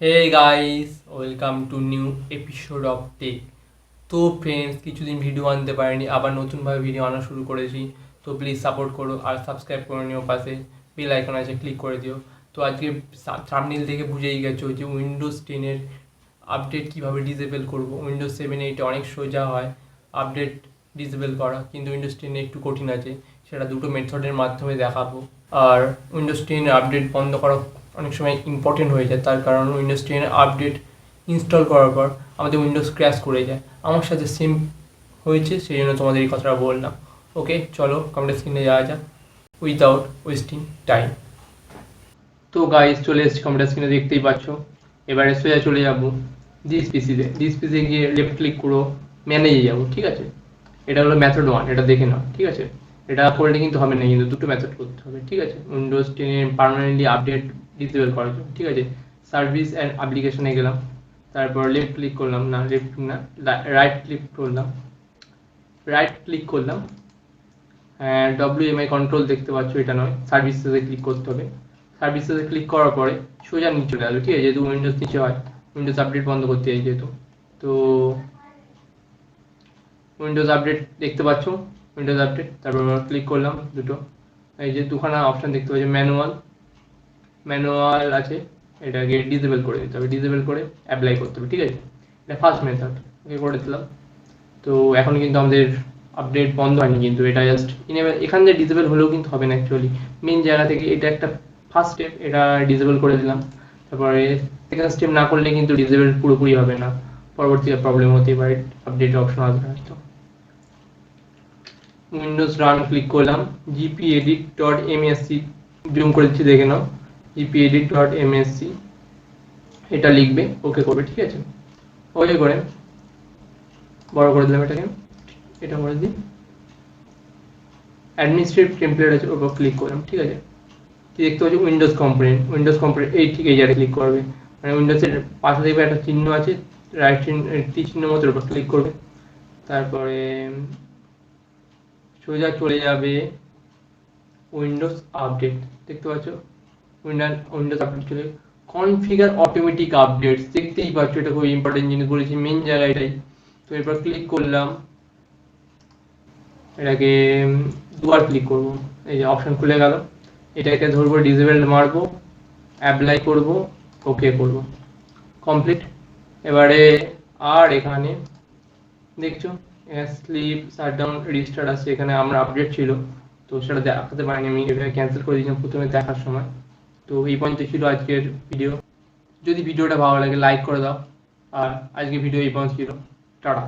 Hey guys, welcome to new episode of tech. তো friends, কিছুদিন video আনতে পারিনি, আবার নতুনভাবে ভিডিও আনা শুরু করেছি। তো প্লিজ সাপোর্ট করো আর সাবস্ক্রাইব করে নিও, পাশে বেল আইকন আছে, ক্লিক করে দিও। তো আজকে থাম্বনেল থেকে বুঝেই গেছো যে উইন্ডোজ 10-এর আপডেট কীভাবে ডিসেবল করব। উইন্ডোজ 7-8 অনেক সোজা হয় আপডেট ডিসেবল করা, কিন্তু উইন্ডোজ 10-এ একটু কঠিন আছে। সেটা দুটো মেথডের মাধ্যমে দেখাবো। আর উইন্ডোজ 10 আপডেট বন্ধ করা অনেক সময় ইম্পর্টেন্ট হয়ে যায়, তার কারণ উইন্ডোজ 10 আপডেট ইনস্টল করার পর আমাদের উইন্ডোজ ক্র্যাশ করে যায়। আমার সাথে সেম হয়েছে, সেই জন্য তোমাদের এই কথাটা বললাম। ওকে, চলো কমেন্ট স্ক্রিনে যাওয়া যাক উইদাউট ওয়েস্টিং টাইম। তো গাইস, চলে এসেছি কম্পিউটার স্ক্রিনে, দেখতেই পাচ্ছ। এবারে সোজা চলে যাবো ডিস পিসিতে গিয়ে লেফট ক্লিক করো, ম্যানেজে যাবো। ঠিক আছে, এটা হলো মেথড 1, এটা দেখে নাও। ঠিক আছে, এটা করলে কিন্তু হবে না, কিন্তু দুটো মেথড করতে হবে। ঠিক আছে, উইন্ডোজ 10 পার্মানেন্টলি আপডেট ডিসেবল করার জন্য। ঠিক আছে, সার্ভিস অ্যান্ড অ্যাপ্লিকেশনে গেলাম, তারপর লেফট ক্লিক করলাম, না লেফট না, রাইট ক্লিক করলাম। WMI কন্ট্রোল দেখতে পাচ্ছ, এটা নয়, সার্ভিসেসে ক্লিক করতে হবে। সার্ভিসেসে ক্লিক করার পরে সোজা নিচে চলে আসবে। ঠিক আছে, যেহেতু উইন্ডোজ নিচে হয়, উইন্ডোজ আপডেট বন্ধ করতে চাই যেহেতু, তো উইন্ডোজ আপডেট দেখতে পাচ্ছ, উইন্ডোজ আপডেট, তারপর ক্লিক করলাম দুটো। এই যে দুখানা অপশান দেখতে পাচ্ছি, ম্যানুয়াল আছে, এটাকে ডিসেবল করে দিতে হবে, ডিসেবল করে অ্যাপ্লাই করতে হবে। ঠিক আছে, এটা ফার্স্ট মেথড, ওকে করে দিলাম। তো এখন কিন্তু আমাদের আপডেট বন্ধ হয়নি, কিন্তু এটা জাস্ট ইনেবল, এখান থেকে ডিসেবল হলেও কিন্তু হবে না অ্যাকচুয়ালি, মেন জায়গা থেকে। এটা একটা ফার্স্ট স্টেপ, এটা ডিসেবল করে দিলাম। তারপরে সেকেন্ড স্টেপ না করলে কিন্তু ডিসেবল পুরোপুরি হবে না, পরবর্তীতে প্রবলেম হতে পারে, আপডেট অপশন আসবে হয়তো। উইন্ডোজ রান ক্লিক করলাম, gpedit.msc জুম করে দিচ্ছি, দেখে নাও, gpedit.msc এটা লিখবে, ওকে করবে। ঠিক আছে, ওকে করে বড় করে দিলাম এটাকে, এটা করে দিই। অ্যাডমিনিস্ট্রেটিভ টেমপ্লেট আছে, ওর উপর ক্লিক করলাম। ঠিক আছে, কি দেখতে পাচ্ছি, উইন্ডোজ কম্পোনেন্ট এই ঠিক এই জায়গায় ক্লিক করবে, মানে উইন্ডোজের পাশে দেখবে একটা চিহ্ন আছে, রাইট চিহ্ন মতো, ওর উপর ক্লিক করবে। তারপরে সোজা চলে যাবে উইন্ডোজ আপডেট, দেখতে পাচ্ছ, উইন্ডোজ আপডেট চলে কনফিগার অটোমেটিক আপডেটস, দেখতেই পাচ্ছ, এটা খুব ইম্পর্টেন্ট জিনিস বলেছি, মেন জায়গা এটাই। তো এরপর ক্লিক করলাম, এটাকে দুবার ক্লিক করব, এই যে অপশন খুলে গেল, এটাকে ধরবো, ডিসেবল মারবো, অ্যাপ্লাই করব, ওকে করব, কমপ্লিট। এবারে আর এখানে দেখছো স্লিপ শাটডাউন রিস্টার্ট আছে, এখানে আমরা আপডেট ছিল, তো সেটা দেখাতে পারিনি, আমি এভাবে ক্যান্সেল করে দিয়েছিলাম প্রথমে দেখার সময়। তো এই পর্যন্ত ছিল আজকের ভিডিও। যদি ভিডিওটা ভালো লাগে লাইক করে দাও, আর আজকে ভিডিও এই পর্যন্ত ছিল। টাটা।